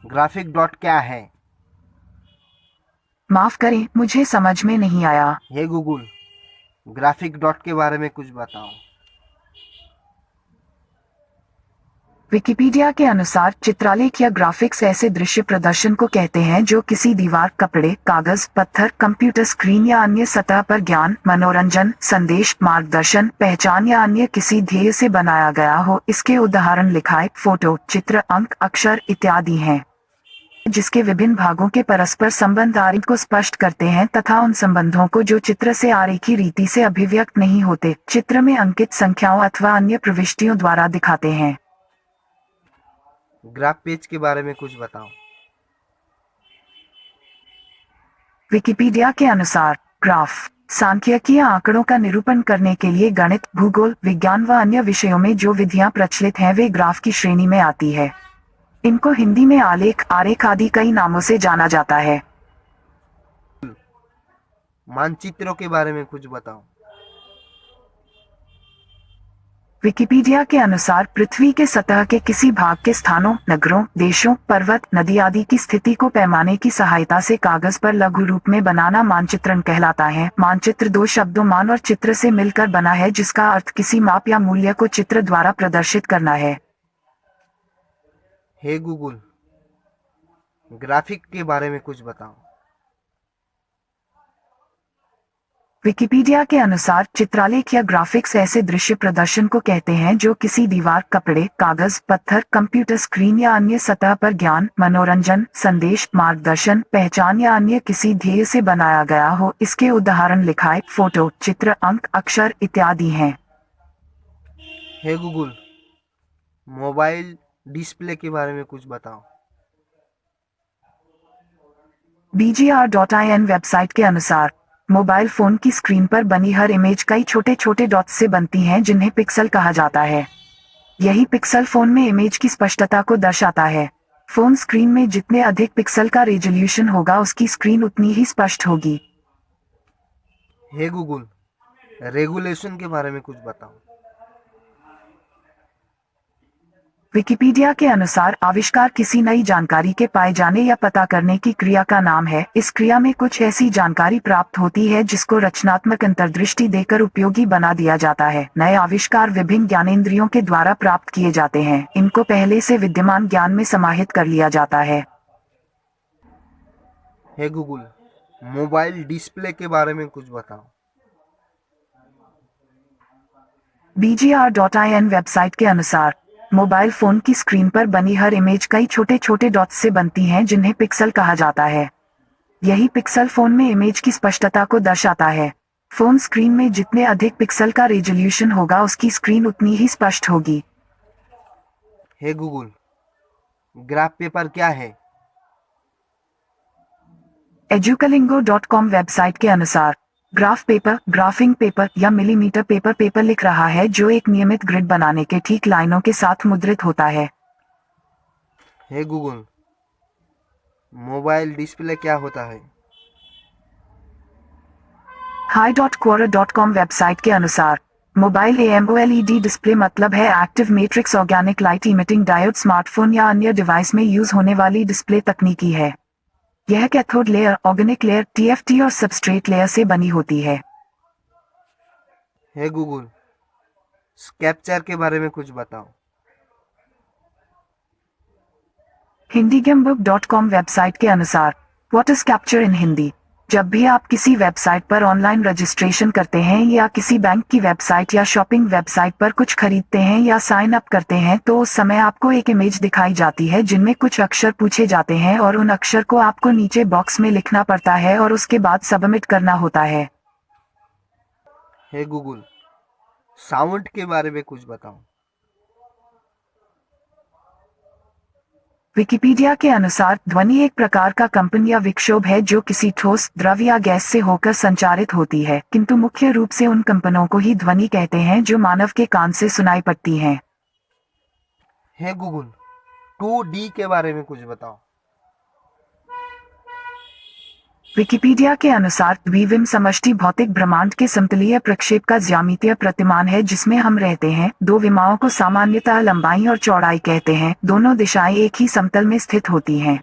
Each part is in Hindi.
ग्राफिक डॉट क्या है? माफ करें, मुझे समझ में नहीं आया। हे गूगल, ग्राफिक डॉट के बारे में कुछ बताओ। विकिपीडिया के अनुसार चित्रालेख या ग्राफिक्स ऐसे दृश्य प्रदर्शन को कहते हैं जो किसी दीवार, कपड़े, कागज, पत्थर, कंप्यूटर स्क्रीन या अन्य सतह पर ज्ञान, मनोरंजन, संदेश, मार्गदर्शन, पहचान या अन्य किसी ध्येय से बनाया गया हो। इसके उदाहरण लिखाई, फोटो, चित्र, अंक, अक्षर इत्यादि हैं, जिसके विभिन्न भागों के परस्पर संबंध आरेख को स्पष्ट करते हैं तथा उन संबंधों को जो चित्र से आरेखी रीति से अभिव्यक्त नहीं होते, चित्र में अंकित संख्याओं अथवा अन्य प्रविष्टियों द्वारा दिखाते हैं। ग्राफ पेज के बारे में कुछ बताओ। विकिपीडिया के अनुसार ग्राफ सांख्यिकीय आंकड़ों का निरूपण करने के लिए गणित, भूगोल, विज्ञान व अन्य विषयों में जो विधियां प्रचलित हैं वे ग्राफ की श्रेणी में आती है। इनको हिंदी में आलेख, आरेख आदि कई नामों से जाना जाता है। मानचित्रों के बारे में कुछ बताओ। विकिपीडिया के अनुसार पृथ्वी के सतह के किसी भाग के स्थानों, नगरों, देशों, पर्वत, नदी आदि की स्थिति को पैमाने की सहायता से कागज पर लघु रूप में बनाना मानचित्रण कहलाता है। मानचित्र दो शब्दों मान और चित्र से मिलकर बना है, जिसका अर्थ किसी माप या मूल्य को चित्र द्वारा प्रदर्शित करना है। हे गूगल, ग्राफिक के बारे में कुछ बताओ। विकिपीडिया के अनुसार चित्रालेख या ग्राफिक्स ऐसे दृश्य प्रदर्शन को कहते हैं जो किसी दीवार, कपड़े, कागज, पत्थर, कंप्यूटर स्क्रीन या अन्य सतह पर ज्ञान, मनोरंजन, संदेश, मार्गदर्शन, पहचान या अन्य किसी ध्येय से बनाया गया हो। इसके उदाहरण लिखाई, फोटो, चित्र, अंक, अक्षर इत्यादि हैं। हे गूगल, मोबाइल डिस्प्ले के बारे में कुछ बताओ। BGR.in वेबसाइट के अनुसार मोबाइल फोन की स्क्रीन पर बनी हर इमेज कई छोटे छोटे डॉट्स से बनती हैं, जिन्हें पिक्सल कहा जाता है। यही पिक्सल फोन में इमेज की स्पष्टता को दर्शाता है। फोन स्क्रीन में जितने अधिक पिक्सल का रेजोल्यूशन होगा, उसकी स्क्रीन उतनी ही स्पष्ट होगी। हे गूगल, रेगुलेशन के बारे में कुछ बताओ। विकिपीडिया के अनुसार आविष्कार किसी नई जानकारी के पाए जाने या पता करने की क्रिया का नाम है। इस क्रिया में कुछ ऐसी जानकारी प्राप्त होती है जिसको रचनात्मक अंतर्दृष्टि देकर उपयोगी बना दिया जाता है। नए आविष्कार विभिन्न ज्ञानेंद्रियों के द्वारा प्राप्त किए जाते हैं। इनको पहले से विद्यमान ज्ञान में समाहित कर लिया जाता है। हे गूगल, मोबाइल डिस्प्ले के बारे में कुछ बताओ। BGR.in वेबसाइट के अनुसार मोबाइल फोन की स्क्रीन पर बनी हर इमेज कई छोटे छोटे डॉट्स से बनती हैं, जिन्हें पिक्सल कहा जाता है। यही पिक्सल फोन में इमेज की स्पष्टता को दर्शाता है। फोन स्क्रीन में जितने अधिक पिक्सल का रेजोल्यूशन होगा, उसकी स्क्रीन उतनी ही स्पष्ट होगी। हे गूगल, ग्राफ पेपर क्या है? educalingo.com वेबसाइट के अनुसार ग्राफ पेपर, ग्राफिंग पेपर या मिलीमीटर पेपर पेपर लिख रहा है, जो एक नियमित ग्रिड बनाने के ठीक लाइनों के साथ मुद्रित होता है। हे गूगल, मोबाइल डिस्प्ले क्या होता है? hi.quora.com वेबसाइट के अनुसार मोबाइल AMOLED डिस्प्ले मतलब है active matrix organic light emitting diode. Smartphone या अन्य डिवाइस में यूज होने वाली डिस्प्ले तकनीकी है। यह cathode layer, organic layer, TFT और सबस्ट्रेट लेयर से बनी होती है। हे गूगल, स्कैप्चर के बारे में कुछ बताओ। hindigambuk.com वेबसाइट के अनुसार व्हाट इज कैप्चर इन हिंदी। जब भी आप किसी वेबसाइट पर ऑनलाइन रजिस्ट्रेशन करते हैं या किसी बैंक की वेबसाइट या शॉपिंग वेबसाइट पर कुछ खरीदते हैं या साइन अप करते हैं, तो उस समय आपको एक इमेज दिखाई जाती है जिनमें कुछ अक्षर पूछे जाते हैं और उन अक्षर को आपको नीचे बॉक्स में लिखना पड़ता है और उसके बाद सबमिट करना होता है। हे गूगल, साउंड के बारे में कुछ बताओ। विकिपीडिया के अनुसार ध्वनि एक प्रकार का कंपन या विक्षोभ है जो किसी ठोस, द्रव या गैस से होकर संचारित होती है, किंतु मुख्य रूप से उन कंपनों को ही ध्वनि कहते हैं जो मानव के कान से सुनाई पड़ती हैं। हे गूगल, 2D के बारे में कुछ बताओ। विकिपीडिया के अनुसार द्विविम समष्टि भौतिक ब्रह्मांड के समतलीय प्रक्षेप का ज्यामितीय प्रतिमान है जिसमें हम रहते हैं। दो विमाओं को सामान्यतः लंबाई और चौड़ाई कहते हैं। दोनों दिशाएं एक ही समतल में स्थित होती हैं।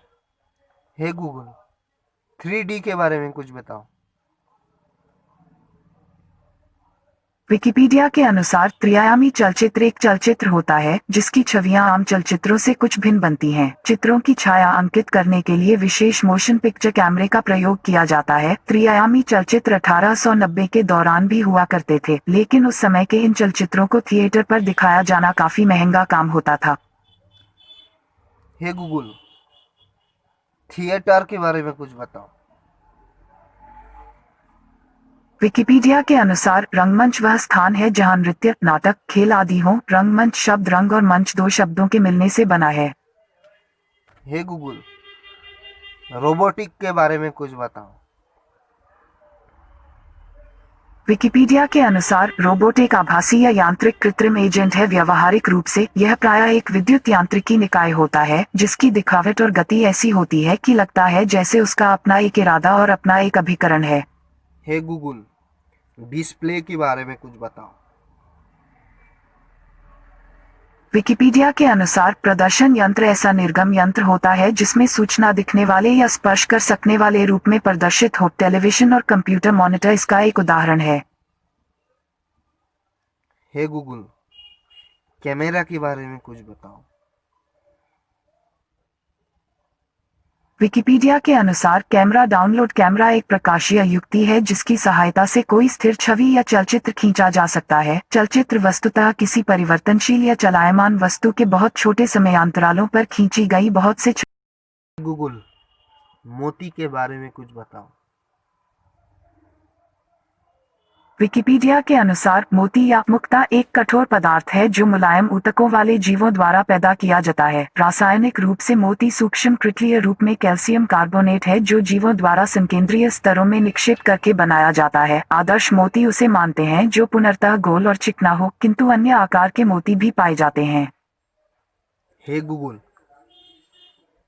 हे गूगल, 3D के बारे में कुछ बताओ। विकिपीडिया के अनुसार त्रिआयामी चलचित्र एक चलचित्र होता है जिसकी छवियां आम चलचित्रों से कुछ भिन्न बनती हैं। चित्रों की छाया अंकित करने के लिए विशेष मोशन पिक्चर कैमरे का प्रयोग किया जाता है। त्रिआयामी चलचित्र 1890 के दौरान भी हुआ करते थे, लेकिन उस समय के इन चलचित्रों को थिएटर पर दिखाया जाना काफी महंगा काम होता था। हे गूगल, थिएटर के बारे में कुछ बताओ। विकिपीडिया के अनुसार रंगमंच वह स्थान है जहां नृत्य, नाटक, खेल आदि हों। रंगमंच शब्द रंग और मंच दो शब्दों के मिलने से बना है। हे गूगल, रोबोटिक के बारे में कुछ बताओ। विकिपीडिया के अनुसार रोबोट एक आभासी या यांत्रिक कृत्रिम एजेंट है। व्यवहारिक रूप से यह प्रायः एक विद्युत यांत्रिकी निकाय होता है जिसकी दिखावट और गति ऐसी होती है कि लगता है जैसे उसका अपना एक इरादा और अपना एक अभिकरण है। हे गूगल, डिस्प्ले के बारे में कुछ बताओ। विकिपीडिया के अनुसार प्रदर्शन यंत्र ऐसा निर्गम यंत्र होता है जिसमें सूचना दिखने वाले या स्पर्श कर सकने वाले रूप में प्रदर्शित हो। टेलीविजन और कंप्यूटर मॉनिटर इसका एक उदाहरण है। हे गूगल, कैमरा के बारे में कुछ बताओ। विकिपीडिया के अनुसार कैमरा डाउनलोड कैमरा एक प्रकाशीय युक्ति है जिसकी सहायता से कोई स्थिर छवि या चलचित्र खींचा जा सकता है। चलचित्र वस्तुतः किसी परिवर्तनशील या चलायमान वस्तु के बहुत छोटे समयांतरालों पर खींची गई बहुत से गूगल, मोती के बारे में कुछ बताओ। विकिपीडिया के अनुसार मोती या मुक्ता एक कठोर पदार्थ है जो मुलायम ऊतकों वाले जीवों द्वारा पैदा किया जाता है। रासायनिक रूप से मोती सूक्ष्म क्रिस्टलीय रूप में कैल्शियम कार्बोनेट है जो जीवों द्वारा संकेंद्रीय स्तरों में निक्षेप करके बनाया जाता है। आदर्श मोती उसे मानते हैं जो पुनर्तः गोल और चिकना हो, किंतु अन्य आकार के मोती भी पाए जाते हैं। हे गूगल,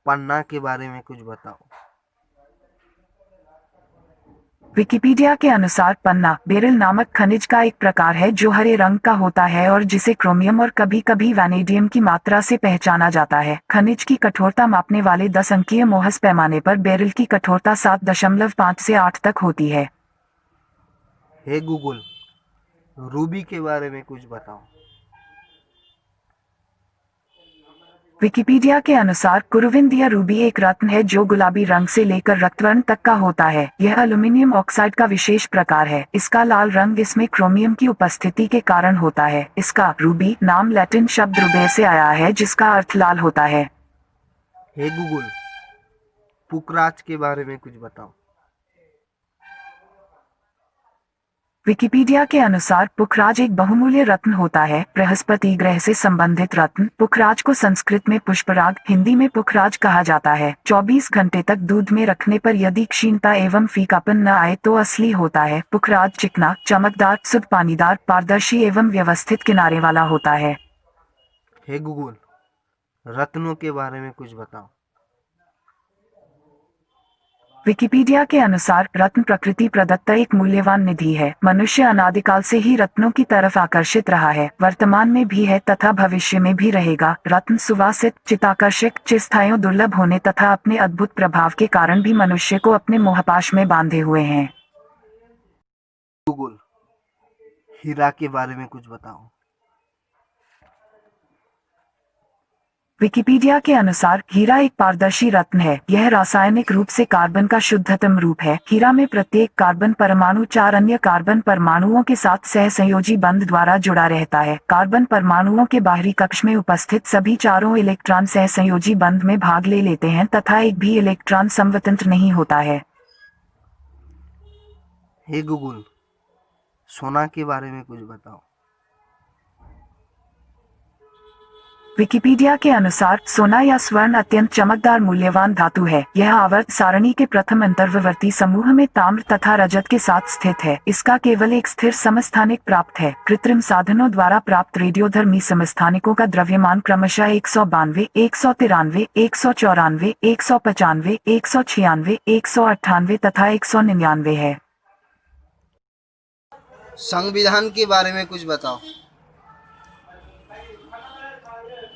पन्ना के बारे में कुछ बताओ। विकिपीडिया के अनुसार पन्ना बेरिल नामक खनिज का एक प्रकार है जो हरे रंग का होता है और जिसे क्रोमियम और कभी कभी वैनेडियम की मात्रा से पहचाना जाता है। खनिज की कठोरता मापने वाले 10 अंकीय मोहस पैमाने पर बेरिल की कठोरता 7.5 से 8 तक होती है। हे गूगल, रूबी के बारे में कुछ बताओ। विकिपीडिया के अनुसार कुरुविंद या रूबी एक रत्न है जो गुलाबी रंग से लेकर रक्तवर्ण तक का होता है। यह एल्यूमिनियम ऑक्साइड का विशेष प्रकार है। इसका लाल रंग इसमें क्रोमियम की उपस्थिति के कारण होता है। इसका रूबी नाम लैटिन शब्द रुबे से आया है जिसका अर्थ लाल होता है। हे गूगल, पुखराज के बारे में कुछ बताओ। विकिपीडिया के अनुसार पुखराज एक बहुमूल्य रत्न होता है। बृहस्पति ग्रह से संबंधित रत्न पुखराज को संस्कृत में पुष्पराग, हिंदी में पुखराज कहा जाता है। 24 घंटे तक दूध में रखने पर यदि क्षीणता एवं फीकापन न आए तो असली होता है। पुखराज चिकना, चमकदार, शुद्ध पानीदार, पारदर्शी एवं व्यवस्थित किनारे वाला होता है। हे गूगल, रत्नों के बारे में कुछ बताओ। विकिपीडिया के अनुसार रत्न प्रकृति प्रदत्त एक मूल्यवान निधि है। मनुष्य अनादिकाल से ही रत्नों की तरफ आकर्षित रहा है, वर्तमान में भी है तथा भविष्य में भी रहेगा। रत्न सुवासित, चित्ताकर्षक, चिरस्थायी, दुर्लभ होने तथा अपने अद्भुत प्रभाव के कारण भी मनुष्य को अपने मोहपाश में बांधे हुए हैं। गूगल, हीरा के बारे में कुछ बताओ। विकिपीडिया के अनुसार हीरा एक पारदर्शी रत्न है। यह रासायनिक रूप से कार्बन का शुद्धतम रूप है। हीरा में प्रत्येक कार्बन परमाणु 4 अन्य कार्बन परमाणुओं के साथ सहसंयोजी बंध द्वारा जुड़ा रहता है। कार्बन परमाणुओं के बाहरी कक्ष में उपस्थित सभी चारों इलेक्ट्रॉन सहसंयोजी बंध में भाग ले लेते हैं तथा एक भी इलेक्ट्रॉन स्वतंत्र नहीं होता है। हे गूगल, सोना के बारे में कुछ बताओ। विकिपीडिया के अनुसार सोना या स्वर्ण अत्यंत चमकदार मूल्यवान धातु है। यह आवर्त सारणी के प्रथम अंतर्ववर्ती समूह में ताम्र तथा रजत के साथ स्थित है। इसका केवल एक स्थिर समस्थानिक प्राप्त है। कृत्रिम साधनों द्वारा प्राप्त रेडियोधर्मी समस्थानिकों का द्रव्यमान क्रमशः 192, 193, 194, 195, 196, 198 तथा 199 है। संविधान के बारे में कुछ बताओ।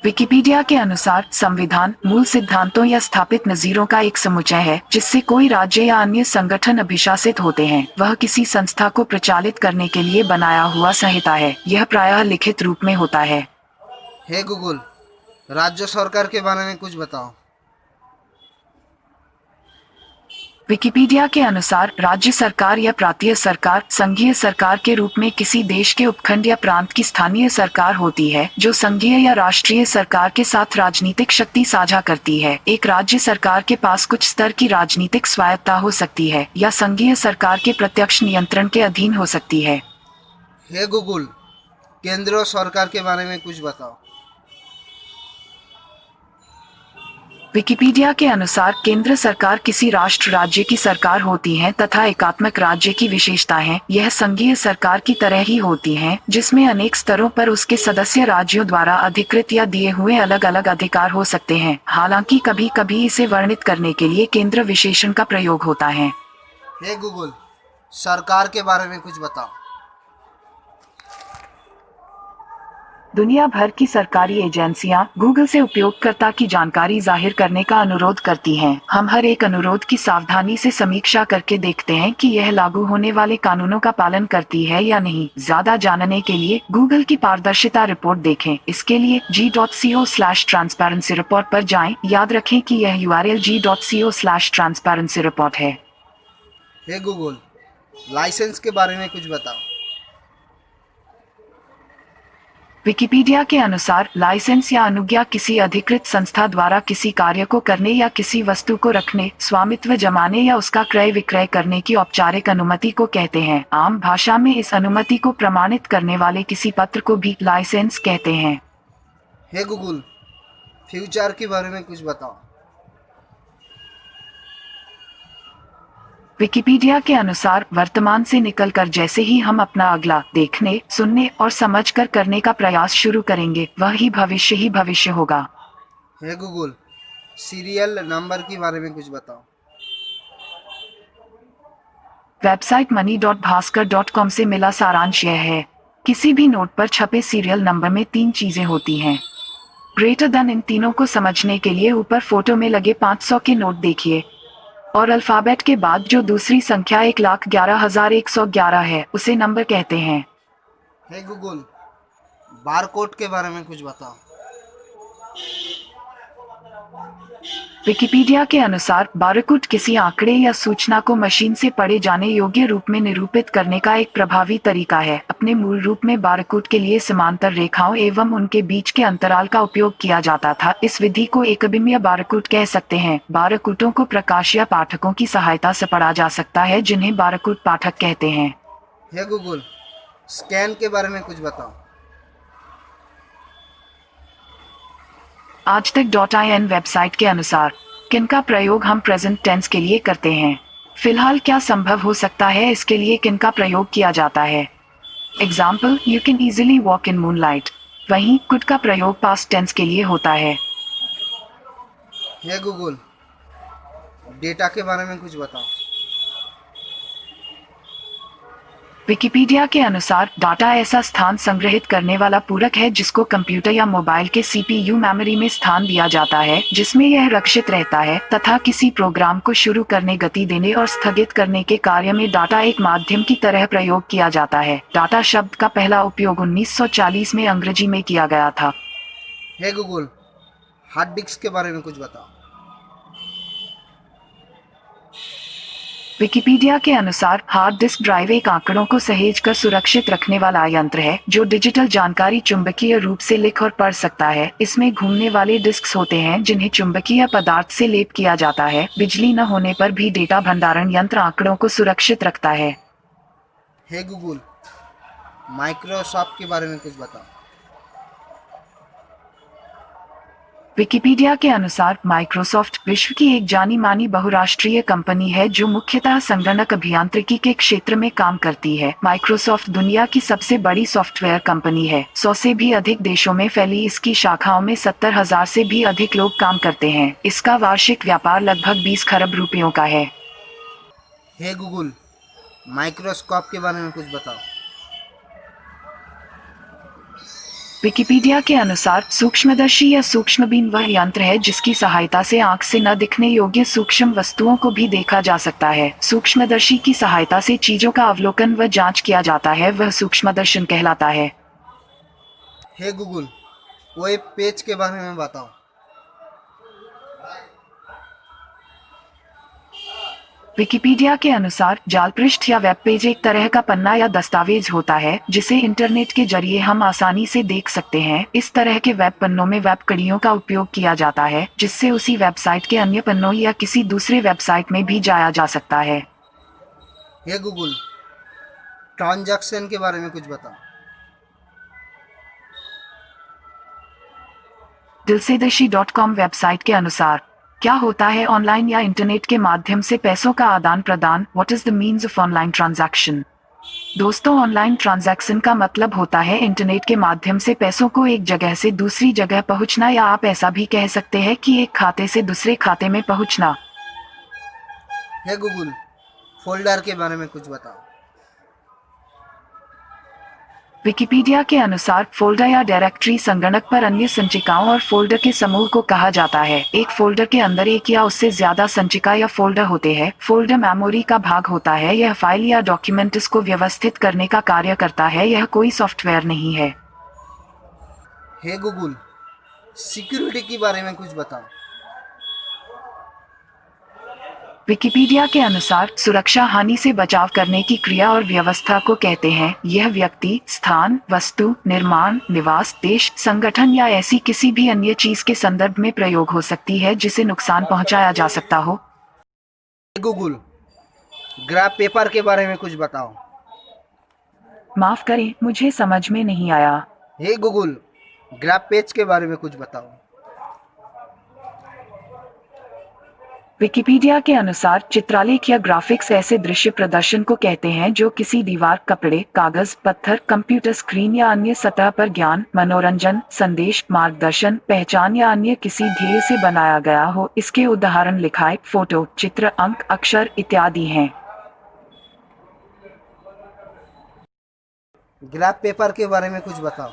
विकिपीडिया के अनुसार संविधान मूल सिद्धांतों या स्थापित नज़ीरों का एक समुच्चय है जिससे कोई राज्य या अन्य संगठन अभिशासित होते हैं। वह किसी संस्था को प्रचालित करने के लिए बनाया हुआ संहिता है। यह प्रायः लिखित रूप में होता है। हे गूगल, राज्य सरकार के बारे में कुछ बताओ। विकिपीडिया के अनुसार राज्य सरकार या प्रांतीय सरकार संघीय सरकार के रूप में किसी देश के उपखंड या प्रांत की स्थानीय सरकार होती है जो संघीय या राष्ट्रीय सरकार के साथ राजनीतिक शक्ति साझा करती है। एक राज्य सरकार के पास कुछ स्तर की राजनीतिक स्वायत्तता हो सकती है या संघीय सरकार के प्रत्यक्ष नियंत्रण के अधीन हो सकती है। हे गूगल, केंद्र सरकार के बारे में कुछ बताओ। विकिपीडिया के अनुसार केंद्र सरकार किसी राष्ट्र राज्य की सरकार होती है तथा एकात्मक राज्य की विशेषता है। यह संघीय सरकार की तरह ही होती है जिसमें अनेक स्तरों पर उसके सदस्य राज्यों द्वारा अधिकृत या दिए हुए अलग अलग अधिकार हो सकते हैं। हालांकि कभी कभी इसे वर्णित करने के लिए केंद्र विशेषण का प्रयोग होता है। हे गूगल, सरकार के बारे में कुछ बताओ। दुनिया भर की सरकारी एजेंसियां गूगल से उपयोगकर्ता की जानकारी जाहिर करने का अनुरोध करती हैं। हम हर एक अनुरोध की सावधानी से समीक्षा करके देखते हैं कि यह लागू होने वाले कानूनों का पालन करती है या नहीं। ज्यादा जानने के लिए गूगल की पारदर्शिता रिपोर्ट देखें। इसके लिए g.co/transparency report पर जाएं। याद रखें कि यह URL g.co/transparency report है। हे गूगल, लाइसेंस के बारे में कुछ बताओ। विकिपीडिया के अनुसार लाइसेंस या अनुज्ञा किसी अधिकृत संस्था द्वारा किसी कार्य को करने या किसी वस्तु को रखने, स्वामित्व जमाने या उसका क्रय विक्रय करने की औपचारिक अनुमति को कहते हैं। आम भाषा में इस अनुमति को प्रमाणित करने वाले किसी पत्र को भी लाइसेंस कहते हैं। हे गूगल, फ्यूचर के बारे में कुछ बताओ। विकिपीडिया के अनुसार वर्तमान से निकलकर जैसे ही हम अपना अगला देखने, सुनने और समझकर करने का प्रयास शुरू करेंगे, वह ही भविष्य होगा। हे गूगल, सीरियल नंबर के बारे में कुछ बताओ। वेबसाइट money.bhaskar.com से मिला सारांश यह है। किसी भी नोट पर छपे सीरियल नंबर में 3 चीजें होती हैं। ग्रेटर देन इन तीनों को समझने के लिए ऊपर फोटो में लगे 500 के नोट देखिए और अल्फाबेट के बाद जो दूसरी संख्या 1,11,111 है उसे नंबर कहते हैं। हे गूगल, बारकोड के बारे में कुछ बताओ। विकिपीडिया के अनुसार बारकोड किसी आंकड़े या सूचना को मशीन से पढ़े जाने योग्य रूप में निरूपित करने का एक प्रभावी तरीका है। अपने मूल रूप में बारकोड के लिए समांतर रेखाओं एवं उनके बीच के अंतराल का उपयोग किया जाता था। इस विधि को एकबिंदीय बारकोड कह सकते हैं। बारकोडों को प्रकाश या पाठकों की सहायता से पढ़ा जा सकता है जिन्हें बारकोड पाठक कहते हैं। हे गूगल, स्कैन के बारे में कुछ बताओ। आज तक .in वेबसाइट के अनुसार किन का प्रयोग हम प्रेजेंट टेंस के लिए करते हैं। फिलहाल क्या संभव हो सकता है इसके लिए किन का प्रयोग किया जाता है। Example, you can easily walk in moonlight. वहीं कुड का प्रयोग पास्ट टेंस के लिए होता है। हे गूगल, डेटा के बारे में कुछ बताओ। विकिपीडिया के अनुसार डाटा ऐसा स्थान संग्रहित करने वाला पूरक है जिसको कंप्यूटर या मोबाइल के CPU मेमोरी में स्थान दिया जाता है जिसमें यह रक्षित रहता है तथा किसी प्रोग्राम को शुरू करने, गति देने और स्थगित करने के कार्य में डाटा एक माध्यम की तरह प्रयोग किया जाता है। डाटा शब्द का पहला उपयोग 1940 में अंग्रेजी में किया गया था। हे गूगल, हार्ड डिस्क के बारे में कुछ बताओ। विकिपीडिया के अनुसार हार्ड डिस्क ड्राइव एक आंकड़ों को सहेजकर सुरक्षित रखने वाला यंत्र है जो डिजिटल जानकारी चुंबकीय रूप से लिख और पढ़ सकता है। इसमें घूमने वाले डिस्क्स होते हैं जिन्हें चुंबकीय पदार्थ से लेप किया जाता है। बिजली न होने पर भी डेटा भंडारण यंत्र आंकड़ों को सुरक्षित रखता है। हे गूगल, माइक्रोसॉफ्ट के बारे में कुछ बताओ। विकिपीडिया के अनुसार माइक्रोसॉफ्ट विश्व की एक जानी मानी बहुराष्ट्रीय कंपनी है जो मुख्यतः संगणक अभियांत्रिकी के क्षेत्र में काम करती है। माइक्रोसॉफ्ट दुनिया की सबसे बड़ी सॉफ्टवेयर कंपनी है। 100 से भी अधिक देशों में फैली इसकी शाखाओं में 70,000 से भी अधिक लोग काम करते हैं। इसका वार्षिक व्यापार लगभग 20 खरब रुपयों का है। हे गूगल, माइक्रोस्कोप के बारे में कुछ बताओ। विकिपीडिया के अनुसार सूक्ष्मदर्शी या सूक्ष्मबीन वह यंत्र है जिसकी सहायता से आंख से न दिखने योग्य सूक्ष्म वस्तुओं को भी देखा जा सकता है। सूक्ष्मदर्शी की सहायता से चीजों का अवलोकन व जांच किया जाता है, वह सूक्ष्मदर्शन कहलाता है। हे गूगल, वेब पेज के बारे में बताओ। विकिपीडिया के अनुसार जाल पृष्ठ या वेब पेज एक तरह का पन्ना या दस्तावेज होता है जिसे इंटरनेट के जरिए हम आसानी से देख सकते हैं। इस तरह के वेब पन्नों में वेब कड़ियों का उपयोग किया जाता है जिससे उसी वेबसाइट के अन्य पन्नों या किसी दूसरे वेबसाइट में भी जाया जा सकता है। हे गूगल, ट्रांजैक्शन के बारे में कुछ बताओ। dilsedashi.com वेबसाइट के अनुसार क्या होता है ऑनलाइन या इंटरनेट के माध्यम से पैसों का आदान प्रदान? What is the means of online transaction? दोस्तों, ऑनलाइन ट्रांजैक्शन का मतलब होता है इंटरनेट के माध्यम से पैसों को एक जगह से दूसरी जगह पहुंचना, या आप ऐसा भी कह सकते हैं कि एक खाते से दूसरे खाते में पहुंचना। हे गूगल, फोल्डर के बारे में कुछ बताओ। विकिपीडिया के अनुसार फोल्डर या डायरेक्टरी संगणक पर अन्य संचिकाओं और फोल्डर के समूह को कहा जाता है। एक फोल्डर के अंदर एक या उससे ज्यादा संचिका या फोल्डर होते हैं। फोल्डर मेमोरी का भाग होता है, यह फाइल या डॉक्यूमेंट्स को व्यवस्थित करने का कार्य करता है, यह कोई सॉफ्टवेयर नहीं है। हे गूगल, सिक्योरिटी के बारे में कुछ बताओ। विकिपीडिया के अनुसार सुरक्षा हानि से बचाव करने की क्रिया और व्यवस्था को कहते हैं। यह व्यक्ति, स्थान, वस्तु, निर्माण, निवास, देश, संगठन या ऐसी किसी भी अन्य चीज के संदर्भ में प्रयोग हो सकती है जिसे नुकसान पहुंचाया जा सकता हो। गूगल, ग्राफ पेपर के बारे में कुछ बताओ। माफ करें, मुझे समझ में नहीं आया। हे गूगल, ग्राफ पेज के बारे में कुछ बताओ। विकिपीडिया के अनुसार चित्रालेख या ग्राफिक्स ऐसे दृश्य प्रदर्शन को कहते हैं जो किसी दीवार, कपड़े, कागज, पत्थर, कंप्यूटर स्क्रीन या अन्य सतह पर ज्ञान, मनोरंजन, संदेश, मार्गदर्शन, पहचान या अन्य किसी ध्येय से बनाया गया हो। इसके उदाहरण लिखाई, फोटो, चित्र, अंक, अक्षर इत्यादि हैं। ग्राफ पेपर के बारे में कुछ बताओ।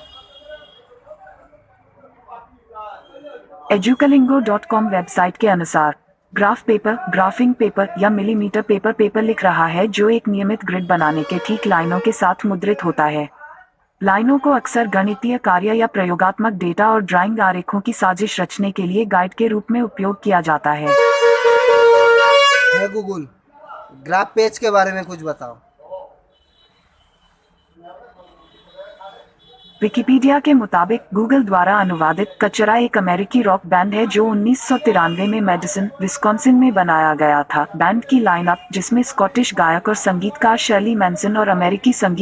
educalingo.com वेबसाइट के अनुसार ग्राफ पेपर, ग्राफिंग पेपर या मिलीमीटर पेपर पेपर लिख रहा है जो एक नियमित ग्रिड बनाने के ठीक लाइनों के साथ मुद्रित होता है। लाइनों को अक्सर गणितीय कार्य या प्रयोगात्मक डेटा और ड्राइंग आरेखों की साजिश रचने के लिए गाइड के रूप में उपयोग किया जाता है। हे गूगल, ग्राफ पेज के बारे में कुछ बताओ। विकिपीडिया के मुताबिक गूगल द्वारा अनुवादित कचरा एक अमेरिकी रॉक बैंड है जो 1993 में मेडिसन, विस्कॉन्सिन में बनाया गया था। बैंड की लाइनअप, जिसमें स्कॉटिश गायक और संगीतकार शर्ली मैनसन और अमेरिकी संगीत